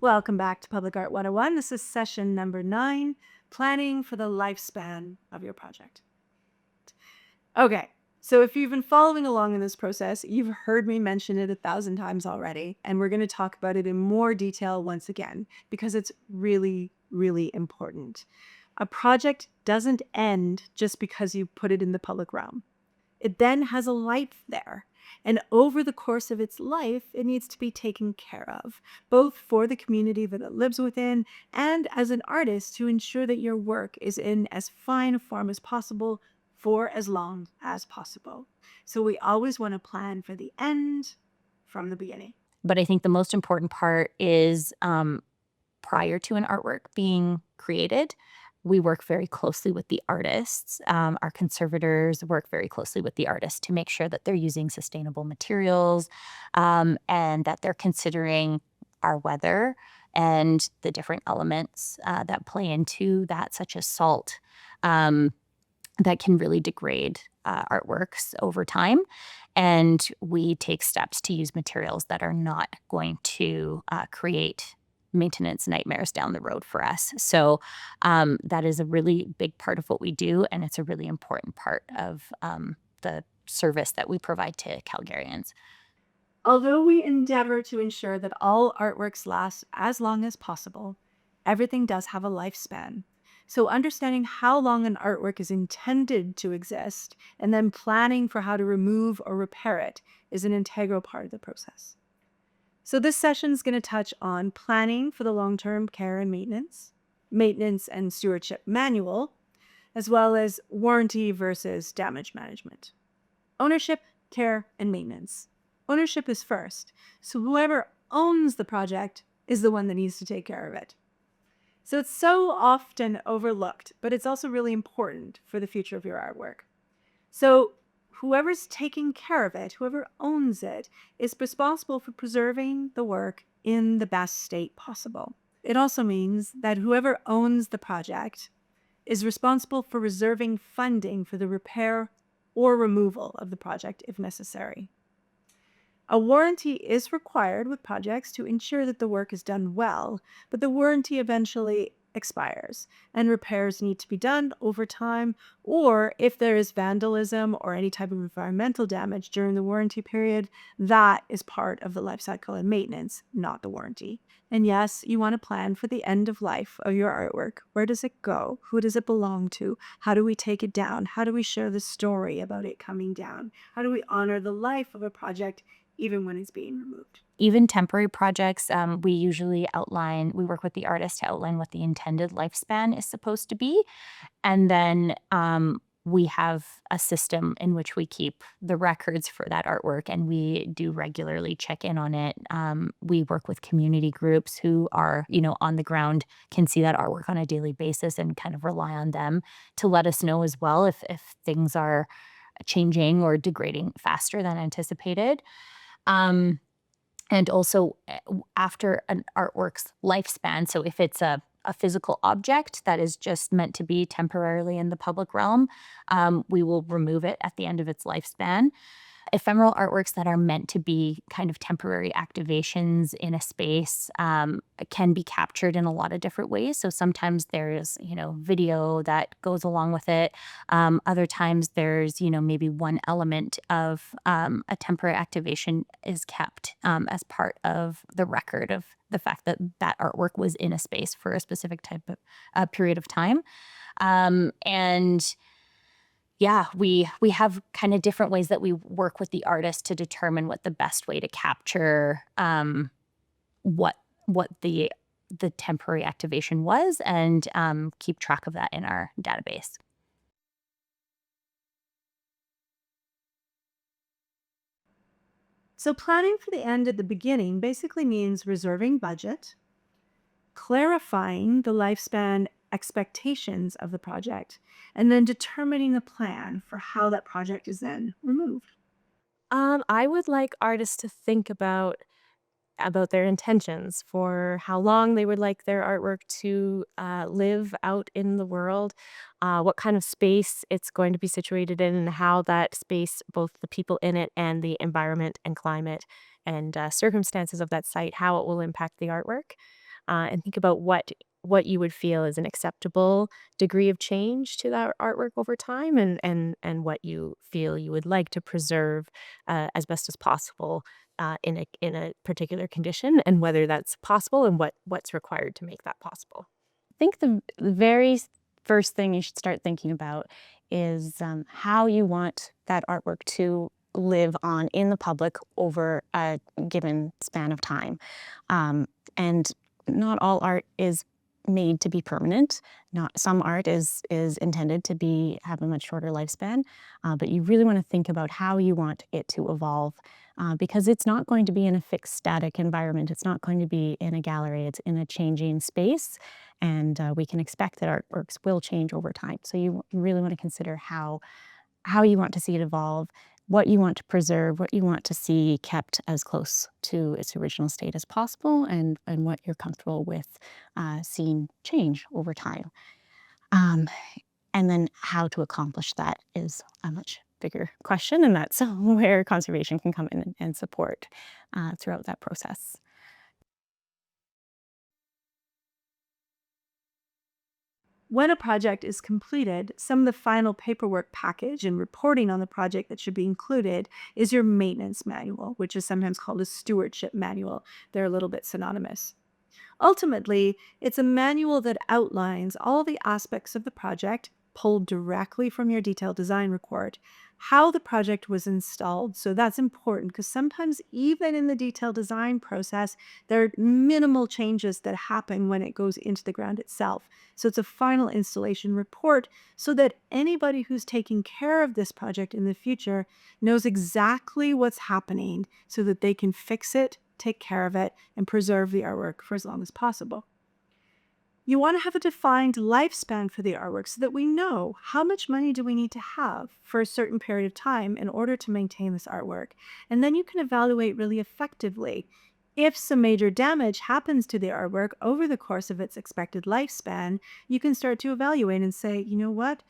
Welcome back to Public Art 101. This is session number 9, planning for the lifespan of your project. Okay, so if you've been following along in this process, you've heard me mention it 1,000 times already, and we're going to talk about it in more detail once again, because it's really, really important. A project doesn't end just because you put it in the public realm. It then has a life there. And over the course of its life, it needs to be taken care of, both for the community that it lives within and as an artist to ensure that your work is in as fine a form as possible for as long as possible. So we always want to plan for the end from the beginning. But I think the most important part is prior to an artwork being created, we work very closely with the artists. Our conservators work very closely with the artists to make sure that they're using sustainable materials and that they're considering our weather and the different elements that play into that, such as salt, um, that can really degrade artworks over time. And we take steps to use materials that are not going to create maintenance nightmares down the road for us. So that is a really big part of what we do, and it's a really important part of the service that we provide to Calgarians. Although we endeavor to ensure that all artworks last as long as possible, everything does have a lifespan. So, understanding how long an artwork is intended to exist and then planning for how to remove or repair it is an integral part of the process. So, this session is going to touch on planning for the long term care and maintenance and stewardship manual, as well as warranty versus damage management. Ownership, care, and maintenance. Ownership is first, so whoever owns the project is the one that needs to take care of it. So it's so often overlooked, but it's also really important for the future of your artwork. So whoever's taking care of it, whoever owns it, is responsible for preserving the work in the best state possible. It also means that whoever owns the project is responsible for reserving funding for the repair or removal of the project if necessary. A warranty is required with projects to ensure that the work is done well, but the warranty eventually expires and repairs need to be done over time, or if there is vandalism or any type of environmental damage during the warranty period, that is part of the life cycle and maintenance, not the warranty. And yes, you want to plan for the end of life of your artwork. Where does it go? Who does it belong to? How do we take it down? How do we share the story about it coming down? How do we honor the life of a project even when it's being removed? Even temporary projects, we work with the artist to outline what the intended lifespan is supposed to be. And then we have a system in which we keep the records for that artwork, and we do regularly check in on it. We work with community groups who are, on the ground, can see that artwork on a daily basis and kind of rely on them to let us know as well if things are changing or degrading faster than anticipated. Um, and also, after an artwork's lifespan, so if it's a physical object that is just meant to be temporarily in the public realm, we will remove it at the end of its lifespan. Ephemeral artworks that are meant to be kind of temporary activations in a space can be captured in a lot of different ways. So sometimes there's, video that goes along with it. Other times there's, maybe one element of a temporary activation is kept as part of the record of the fact that that artwork was in a space for a specific type of period of time. And yeah, we have kind of different ways that we work with the artist to determine what the best way to capture what the temporary activation was, and keep track of that in our database. So, planning for the end at the beginning basically means reserving budget, clarifying the lifespan expectations of the project, and then determining the plan for how that project is then removed. I would like artists to think about their intentions for how long they would like their artwork to live out in the world, what kind of space it's going to be situated in, and how that space, both the people in it and the environment and climate and circumstances of that site, how it will impact the artwork. and think about what you would feel is an acceptable degree of change to that artwork over time, and what you feel you would like to preserve as best as possible in a particular condition, and whether that's possible and what's required to make that possible. I think the very first thing you should start thinking about is how you want that artwork to live on in the public over a given span of time. And not all art is made to be permanent. Not some art is intended to be have a much shorter lifespan, but you really want to think about how you want it to evolve, because it's not going to be in a fixed static environment. It's not going to be in a gallery. It's in a changing space, and we can expect that artworks will change over time. So you really want to consider how you want to see it evolve, what you want to preserve, what you want to see kept as close to its original state as possible, and what you're comfortable with seeing change over time. Um, and then how to accomplish that is a much bigger question, and that's where conservation can come in and support throughout that process. When a project is completed, some of the final paperwork package and reporting on the project that should be included is your maintenance manual, which is sometimes called a stewardship manual. They're a little bit synonymous. Ultimately, it's a manual that outlines all the aspects of the project, pulled directly from your detailed design report, how the project was installed. So that's important because sometimes, even in the detailed design process, there are minimal changes that happen when it goes into the ground itself. So it's a final installation report so that anybody who's taking care of this project in the future knows exactly what's happening so that they can fix it, take care of it, and preserve the artwork for as long as possible. You want to have a defined lifespan for the artwork so that we know how much money do we need to have for a certain period of time in order to maintain this artwork. And then you can evaluate really effectively. If some major damage happens to the artwork over the course of its expected lifespan, you can start to evaluate and say, you know what?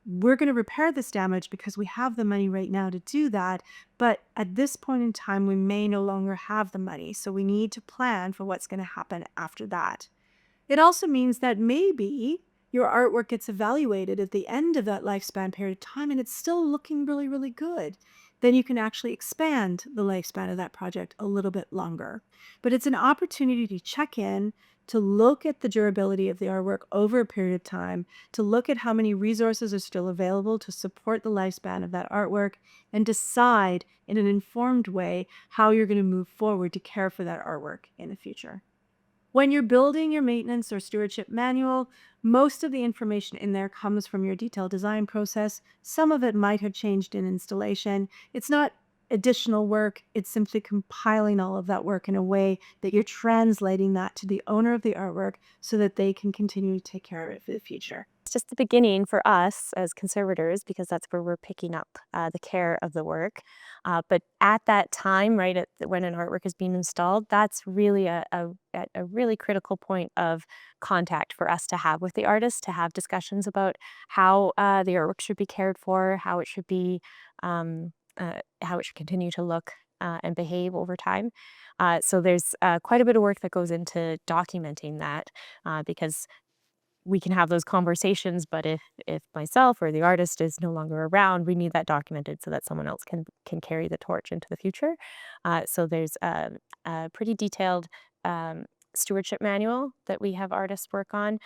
We're going to repair this damage because we have the money right now to do that. But at this point in time, we may no longer have the money. So we need to plan for what's going to happen after that. It also means that maybe your artwork gets evaluated at the end of that lifespan period of time and it's still looking really, really good. Then you can actually expand the lifespan of that project a little bit longer. But it's an opportunity to check in, to look at the durability of the artwork over a period of time, to look at how many resources are still available to support the lifespan of that artwork, and decide in an informed way how you're going to move forward to care for that artwork in the future. When you're building your maintenance or stewardship manual, most of the information in there comes from your detailed design process. Some of it might have changed in installation. It's not additional work, it's simply compiling all of that work in a way that you're translating that to the owner of the artwork so that they can continue to take care of it for the future. It's just the beginning for us as conservators because that's where we're picking up the care of the work. But at that time, right, when an artwork is being installed, that's really a really critical point of contact for us to have with the artist, to have discussions about how the artwork should be cared for, how it should continue to look and behave over time. So there's quite a bit of work that goes into documenting that, because we can have those conversations, but if myself or the artist is no longer around, we need that documented so that someone else can carry the torch into the future. So there's a pretty detailed stewardship manual that we have artists work on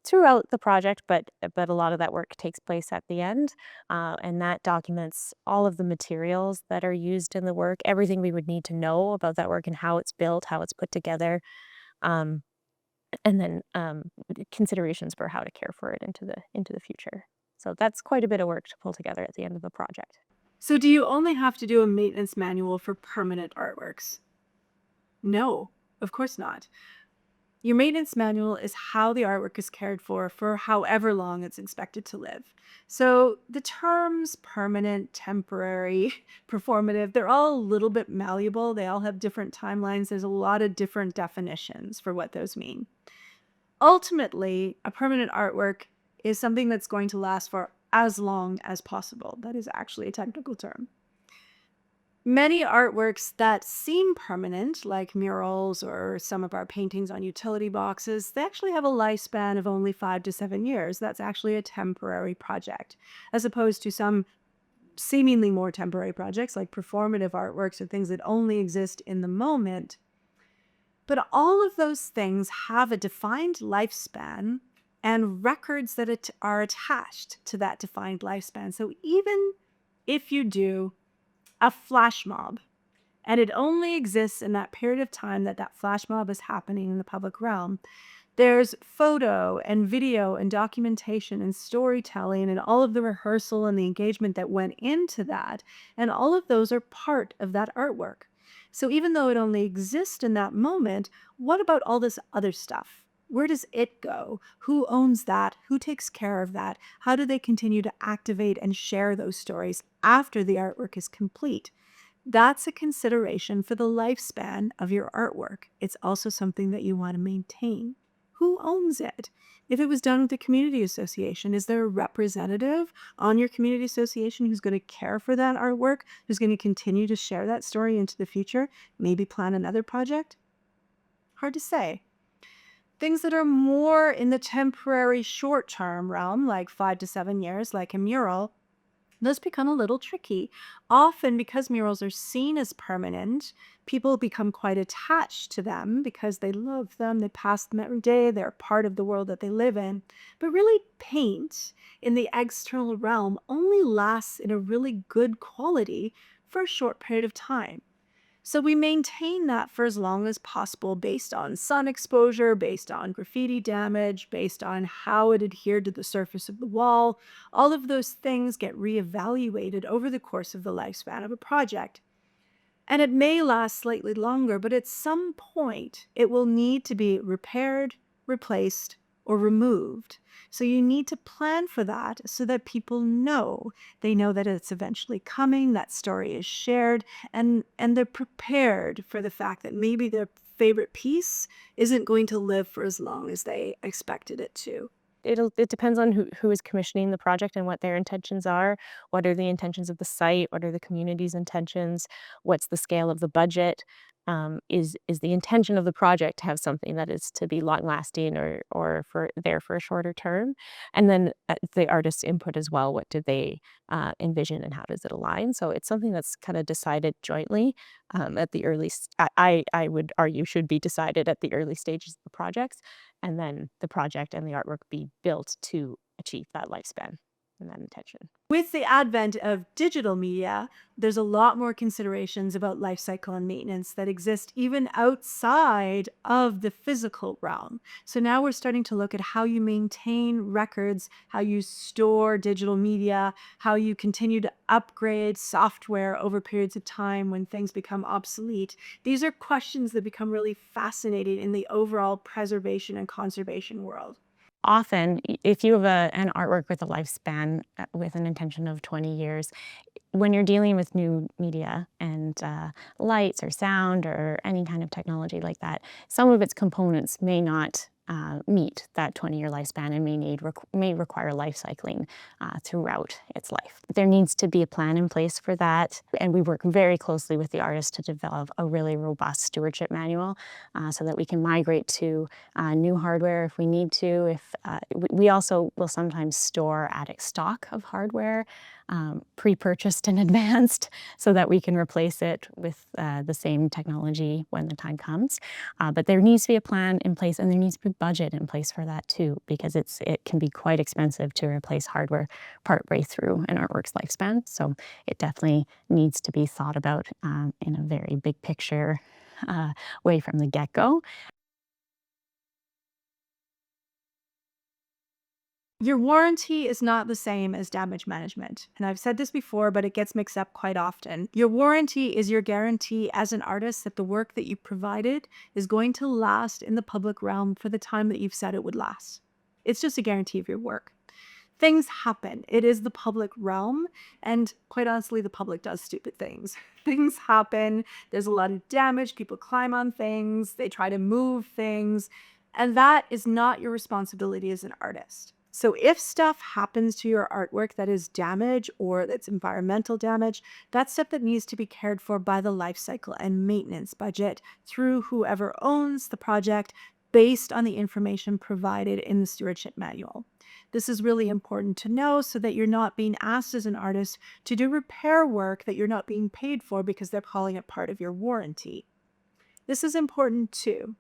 throughout the project, but a lot of that work takes place at the end, and that documents all of the materials that are used in the work, everything we would need to know about that work and how it's built, how it's put together. Um, and then considerations for how to care for it into the future. So that's quite a bit of work to pull together at the end of the project. So, do you only have to do a maintenance manual for permanent artworks? No, of course not. Your maintenance manual is how the artwork is cared for however long it's expected to live. So the terms permanent, temporary, performative, they're all a little bit malleable. They all have different timelines. There's a lot of different definitions for what those mean. Ultimately, a permanent artwork is something that's going to last for as long as possible. That is actually a technical term. Many artworks that seem permanent, like murals or some of our paintings on utility boxes, they actually have a lifespan of only 5 to 7 years. That's actually a temporary project, as opposed to some seemingly more temporary projects like performative artworks or things that only exist in the moment. But all of those things have a defined lifespan and records that are attached to that defined lifespan. So even if you do a flash mob, and it only exists in that period of time that that flash mob is happening in the public realm, there's photo and video and documentation and storytelling and all of the rehearsal and the engagement that went into that. And all of those are part of that artwork. So even though it only exists in that moment, what about all this other stuff? Where does it go? Who owns that? Who takes care of that? How do they continue to activate and share those stories after the artwork is complete? That's a consideration for the lifespan of your artwork. It's also something that you want to maintain. Who owns it? If it was done with the community association, is there a representative on your community association who's going to care for that artwork, who's going to continue to share that story into the future, maybe plan another project? Hard to say. Things that are more in the temporary short term realm, like 5 to 7 years, like a mural, those become a little tricky. Often, because murals are seen as permanent, people become quite attached to them because they love them, they pass them every day, they're part of the world that they live in. But really, paint in the external realm only lasts in a really good quality for a short period of time. So we maintain that for as long as possible based on sun exposure, based on graffiti damage, based on how it adhered to the surface of the wall. All of those things get reevaluated over the course of the lifespan of a project. And it may last slightly longer, but at some point it will need to be repaired, replaced, or removed. So you need to plan for that so that people know. They know that it's eventually coming, that story is shared, and they're prepared for the fact that maybe their favorite piece isn't going to live for as long as they expected it to. It depends on who is commissioning the project and what their intentions are. What are the intentions of the site? What are the community's intentions? What's the scale of the budget? Is the intention of the project to have something that is to be long lasting or for there for a shorter term? And then the artist's input as well. What do they envision and how does it align? So it's something that's kind of decided jointly at the early. I would argue should be decided at the early stages of the projects, and then the project and the artwork be built to achieve that lifespan and that intention. With the advent of digital media, there's a lot more considerations about life cycle and maintenance that exist even outside of the physical realm. So now we're starting to look at how you maintain records, how you store digital media, how you continue to upgrade software over periods of time when things become obsolete. These are questions that become really fascinating in the overall preservation and conservation world. Often, if you have an artwork with a lifespan with an intention of 20 years, when you're dealing with new media and lights or sound or any kind of technology like that, some of its components may not meet that 20-year lifespan and may require life cycling throughout its life. There needs to be a plan in place for that, and we work very closely with the artist to develop a really robust stewardship manual so that we can migrate to new hardware if we need to. If we also will sometimes store attic stock of hardware pre-purchased in advance so that we can replace it with the same technology when the time comes. But there needs to be a plan in place, and there needs to be budget in place for that too, because it can be quite expensive to replace hardware partway through an artwork's lifespan. So it definitely needs to be thought about in a very big picture way from the get-go. Your warranty is not the same as damage management. And I've said this before, but it gets mixed up quite often. Your warranty is your guarantee as an artist that the work that you provided is going to last in the public realm for the time that you've said it would last. It's just a guarantee of your work. Things happen. It is the public realm. And quite honestly, the public does stupid things. Things happen. There's a lot of damage. People climb on things. They try to move things. And that is not your responsibility as an artist. So if stuff happens to your artwork that is damage or that's environmental damage, that's stuff that needs to be cared for by the life cycle and maintenance budget through whoever owns the project based on the information provided in the stewardship manual. This is really important to know so that you're not being asked as an artist to do repair work that you're not being paid for because they're calling it part of your warranty. This is important too.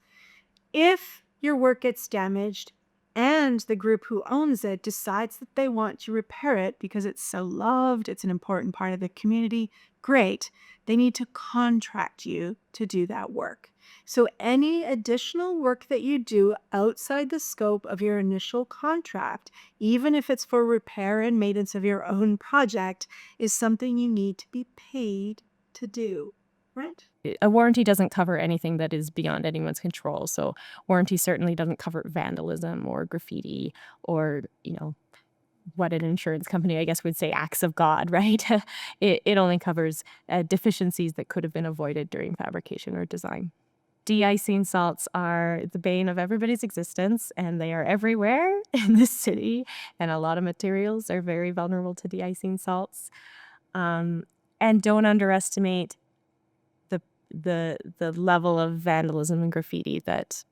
If your work gets damaged and the group who owns it decides that they want to repair it because it's so loved, it's an important part of the community, great. They need to contract you to do that work. So, any additional work that you do outside the scope of your initial contract, even if it's for repair and maintenance of your own project, is something you need to be paid to do. Right? A warranty doesn't cover anything that is beyond anyone's control. So warranty certainly doesn't cover vandalism or graffiti or, what an insurance company, I guess, would say acts of God, right? It only covers deficiencies that could have been avoided during fabrication or design. De-icing salts are the bane of everybody's existence, and they are everywhere in this city. And a lot of materials are very vulnerable to de-icing salts. And don't underestimate the level of vandalism and graffiti that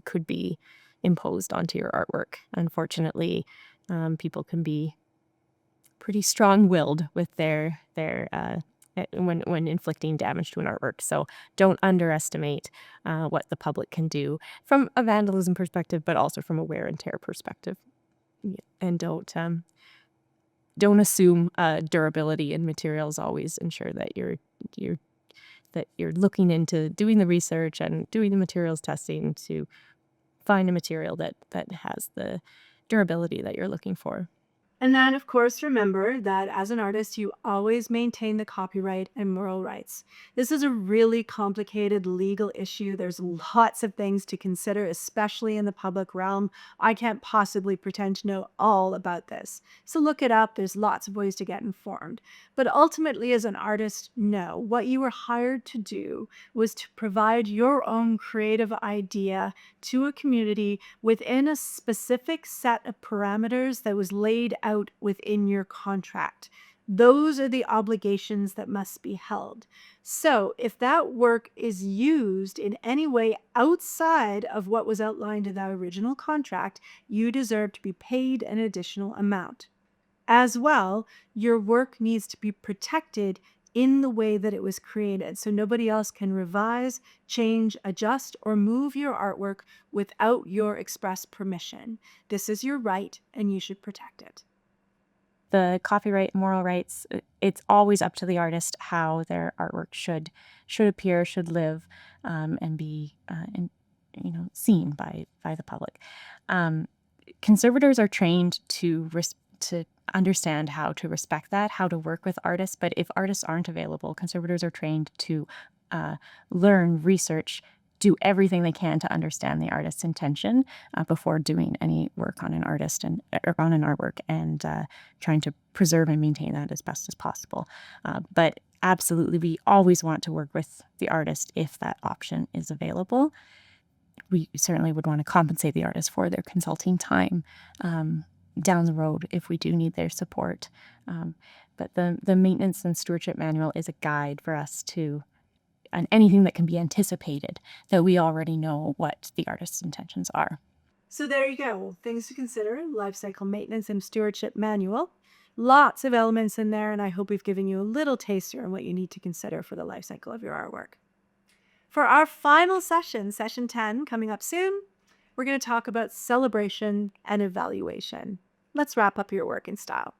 could be imposed onto your artwork. Unfortunately, people can be pretty strong-willed with their when inflicting damage to an artwork. So don't underestimate what the public can do from a vandalism perspective, but also from a wear and tear perspective. And don't assume durability in materials. Always ensure that you're looking into doing the research and doing the materials testing to find a material that has the durability that you're looking for. And then, of course, remember that as an artist, you always maintain the copyright and moral rights. This is a really complicated legal issue. There's lots of things to consider, especially in the public realm. I can't possibly pretend to know all about this. So look it up. There's lots of ways to get informed. But ultimately, as an artist, know what you were hired to do was to provide your own creative idea to a community within a specific set of parameters that was laid out within your contract. Those are the obligations that must be held. So, if that work is used in any way outside of what was outlined in the original contract, you deserve to be paid an additional amount. As well, your work needs to be protected in the way that it was created. So nobody else can revise, change, adjust, or move your artwork without your express permission. This is your right, and you should protect it. The copyright and moral rights, it's always up to the artist how their artwork should appear, should live, and be seen by the public. Conservators are trained to understand how to respect that, how to work with artists. But if artists aren't available, conservators are trained to learn, research, do everything they can to understand the artist's intention before doing any work on an artist or on an artwork, and trying to preserve and maintain that as best as possible. But absolutely, we always want to work with the artist if that option is available. We certainly would want to compensate the artist for their consulting time down the road if we do need their support. But the maintenance and stewardship manual is a guide for us to, and anything that can be anticipated, that we already know what the artist's intentions are. So there you go. Things to consider: life cycle maintenance and stewardship manual. Lots of elements in there, and I hope we've given you a little taster on what you need to consider for the life cycle of your artwork. For our final session, session 10, coming up soon, we're going to talk about celebration and evaluation. Let's wrap up your work in style.